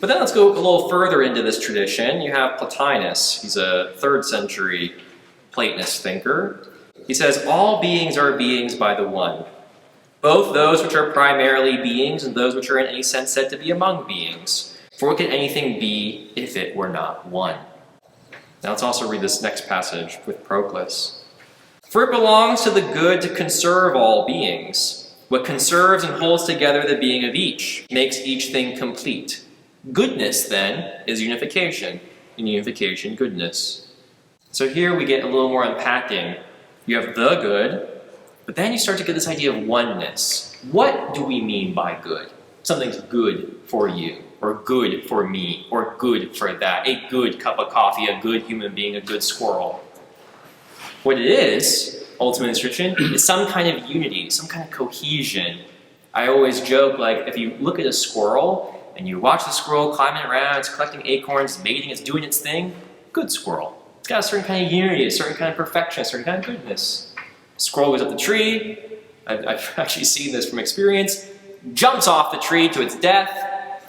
But then let's go a little further into this tradition. You have Plotinus. He's a 3rd century Platonist thinker. He says, all beings are beings by the one, both those which are primarily beings and those which are in any sense said to be among beings. For what could anything be if it were not one? Now let's also read this next passage with Proclus. For it belongs to the good to conserve all beings. What conserves and holds together the being of each makes each thing complete. Goodness, then, is unification. In unification, goodness. So here we get a little more unpacking. You have the good, but then you start to get this idea of oneness. What do we mean by good? Something's good for you, or good for me, or good for that. A good cup of coffee, a good human being, a good squirrel. What it is, ultimately in this tradition, is some kind of unity, some kind of cohesion. I always joke, like, if you look at a squirrel, and you watch the squirrel climbing around, it's collecting acorns, it's mating, it's doing its thing, good squirrel. It's got a certain kind of unity, a certain kind of perfection, a certain kind of goodness. Squirrel goes up the tree, I've actually seen this from experience, jumps off the tree to its death,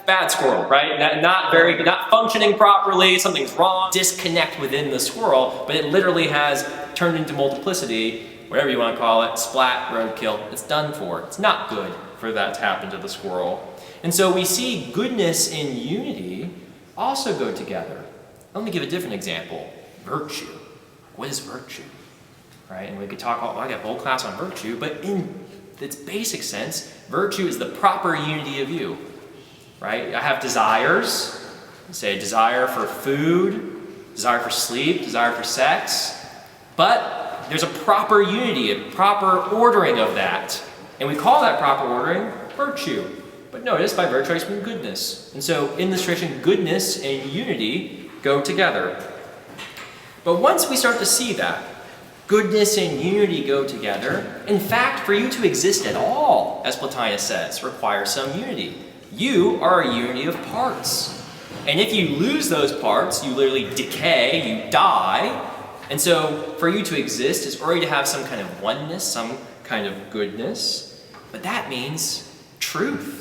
bad squirrel, right? Not functioning properly, something's wrong, disconnect within the squirrel, but it literally has turned into multiplicity, whatever you want to call it, splat, roadkill, it's done for. It's not good for that to happen to the squirrel. And so we see goodness and unity also go together. Let me give a different example. Virtue. What is virtue? Right? And we could talk about, I got a whole class on virtue, but in its basic sense, virtue is the proper unity of you. Right? I have desires. Say desire for food, desire for sleep, desire for sex. But there's a proper unity, a proper ordering of that. And we call that proper ordering virtue. But notice, by virtue, I mean goodness. And so, in this tradition, goodness and unity go together. But once we start to see that, goodness and unity go together, in fact, for you to exist at all, as Plotinus says, requires some unity. You are a unity of parts. And if you lose those parts, you literally decay, you die. And so, for you to exist is already to have some kind of oneness, some kind of goodness. But that means truth.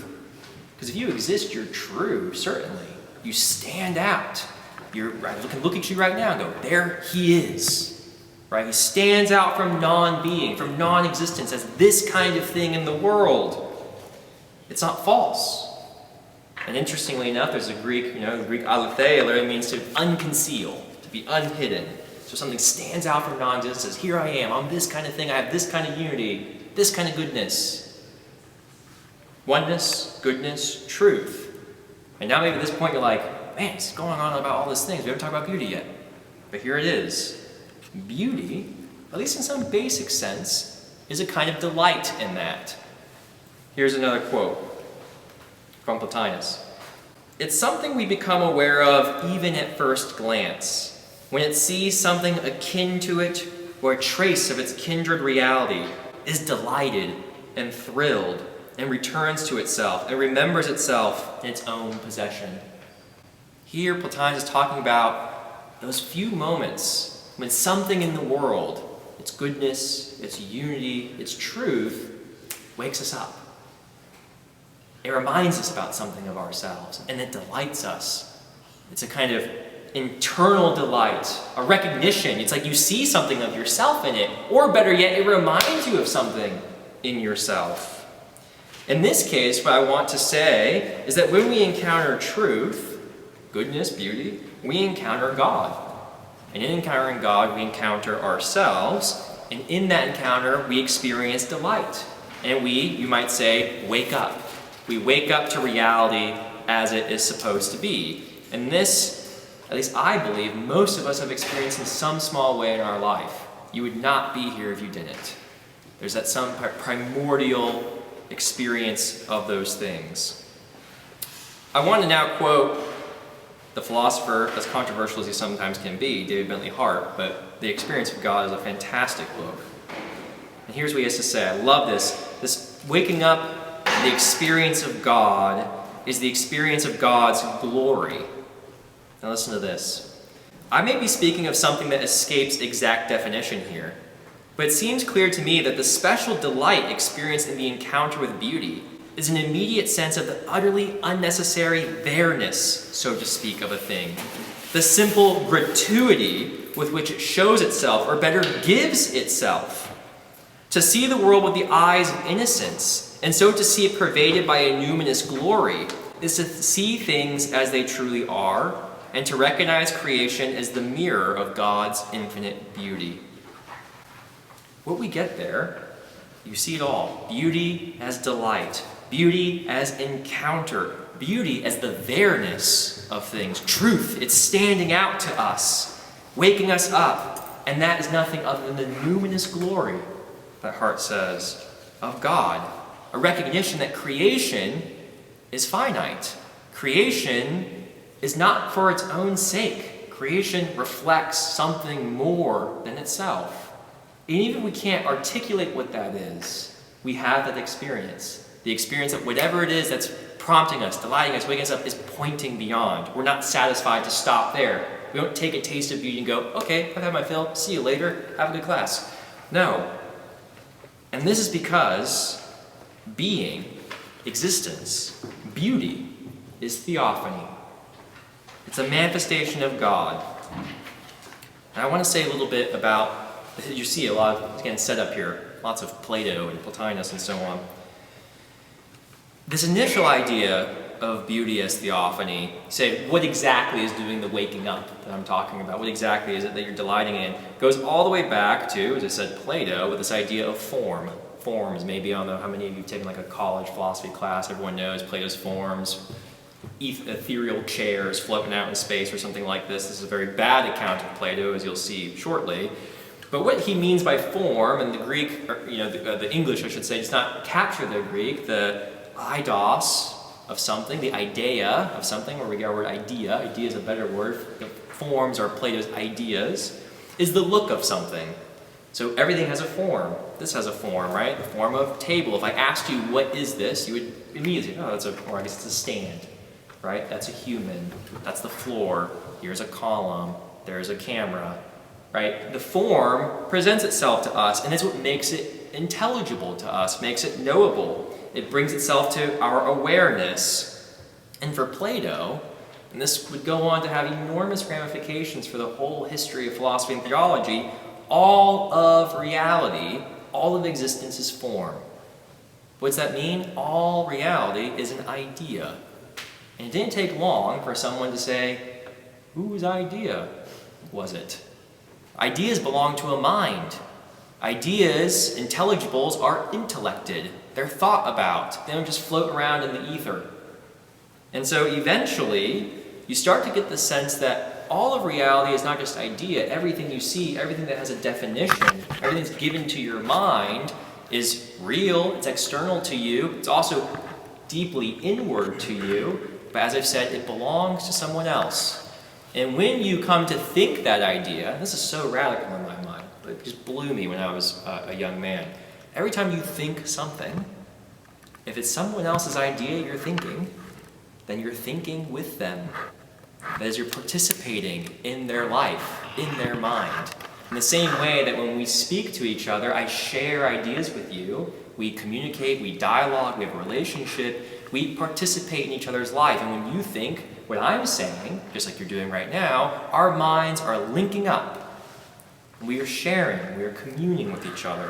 Because if you exist, you're true, certainly. You stand out. I can look at you right now and go, there he is. Right? He stands out from non-being, from non-existence as this kind of thing in the world. It's not false. And interestingly enough, there's a Greek, the Greek aletheia literally means to unconceal, to be unhidden. So something stands out from non-existence, says, here I am, I'm this kind of thing, I have this kind of unity, this kind of goodness. Oneness, goodness, truth. And now maybe at this point you're like, man, it's going on about all these things. We haven't talked about beauty yet. But here it is. Beauty, at least in some basic sense, is a kind of delight in that. Here's another quote from Plotinus. It's something we become aware of even at first glance. When it sees something akin to it or a trace of its kindred reality, is delighted and thrilled and returns to itself and remembers itself in its own possession. Here, Plotinus is talking about those few moments when something in the world, its goodness, its unity, its truth, wakes us up. It reminds us about something of ourselves, and it delights us. It's a kind of internal delight, a recognition. It's like you see something of yourself in it, or better yet, it reminds you of something in yourself. In this case, what I want to say is that when we encounter truth, goodness, beauty, we encounter God. And in encountering God, we encounter ourselves, and in that encounter, we experience delight. And we, you might say, wake up. We wake up to reality as it is supposed to be. And this, at least I believe, most of us have experienced in some small way in our life. You would not be here if you didn't. There's that some primordial experience of those things. I want to now quote the philosopher, as controversial as he sometimes can be, David Bentley Hart, but The Experience of God is a fantastic book. And here's what he has to say. I love this. This waking up, the experience of God, is the experience of God's glory. Now listen to this. I may be speaking of something that escapes exact definition here, but it seems clear to me that the special delight experienced in the encounter with beauty is an immediate sense of the utterly unnecessary bareness, so to speak, of a thing. The simple gratuity with which it shows itself, or better, gives itself. To see the world with the eyes of innocence, and so to see it pervaded by a numinous glory, is to see things as they truly are, and to recognize creation as the mirror of God's infinite beauty. What we get there, you see it all. Beauty as delight, beauty as encounter, beauty as the there-ness of things. Truth, it's standing out to us, waking us up, and that is nothing other than the numinous glory, that Hart says, of God. A recognition that creation is finite. Creation is not for its own sake. Creation reflects something more than itself. And even if we can't articulate what that is, we have that experience. The experience that whatever it is that's prompting us, delighting us, waking us up is pointing beyond. We're not satisfied to stop there. We don't take a taste of beauty and go, okay, I've had my fill, see you later, have a good class. No. And this is because being, existence, beauty is theophany. It's a manifestation of God. And I want to say a little bit about, you see a lot of, again, set up here, lots of Plato and Plotinus and so on. This initial idea of beauty as theophany, say, what exactly is doing the waking up that I'm talking about? What exactly is it that you're delighting in? Goes all the way back to, as I said, Plato, with this idea of form. Forms, maybe, I don't know how many of you have taken like a college philosophy class, everyone knows Plato's forms, ethereal chairs floating out in space or something like this. This is a very bad account of Plato, as you'll see shortly. But what he means by form, and the Greek, or, the English, I should say, does not capture the Greek, the eidos of something, the idea of something, where we get our word idea. Idea is a better word. The forms are Plato's ideas, is the look of something. So everything has a form. This has a form, right? The form of table. If I asked you, what is this? You would immediately, or I guess it's a stand, right? That's a human. That's the floor. Here's a column. There's a camera, right? The form presents itself to us, and it's what makes it intelligible to us, makes it knowable. It brings itself to our awareness. And for Plato, and this would go on to have enormous ramifications for the whole history of philosophy and theology, all of reality, all of existence is form. What does that mean? All reality is an idea. And it didn't take long for someone to say, whose idea was it? Ideas belong to a mind. Ideas, intelligibles, are intellected. They're thought about. They don't just float around in the ether. And so eventually, you start to get the sense that all of reality is not just idea. Everything you see, everything that has a definition, everything that's given to your mind is real, it's external to you, it's also deeply inward to you, but as I've said, it belongs to someone else. And when you come to think that idea, this is so radical in my mind, but it just blew me when I was a young man. Every time you think something, if it's someone else's idea you're thinking, then you're thinking with them. That is, you're participating in their life, in their mind. In the same way that when we speak to each other, I share ideas with you, we communicate, we dialogue, we have a relationship, we participate in each other's life. And when you think what I'm saying, just like you're doing right now, our minds are linking up. We are sharing, we are communing with each other.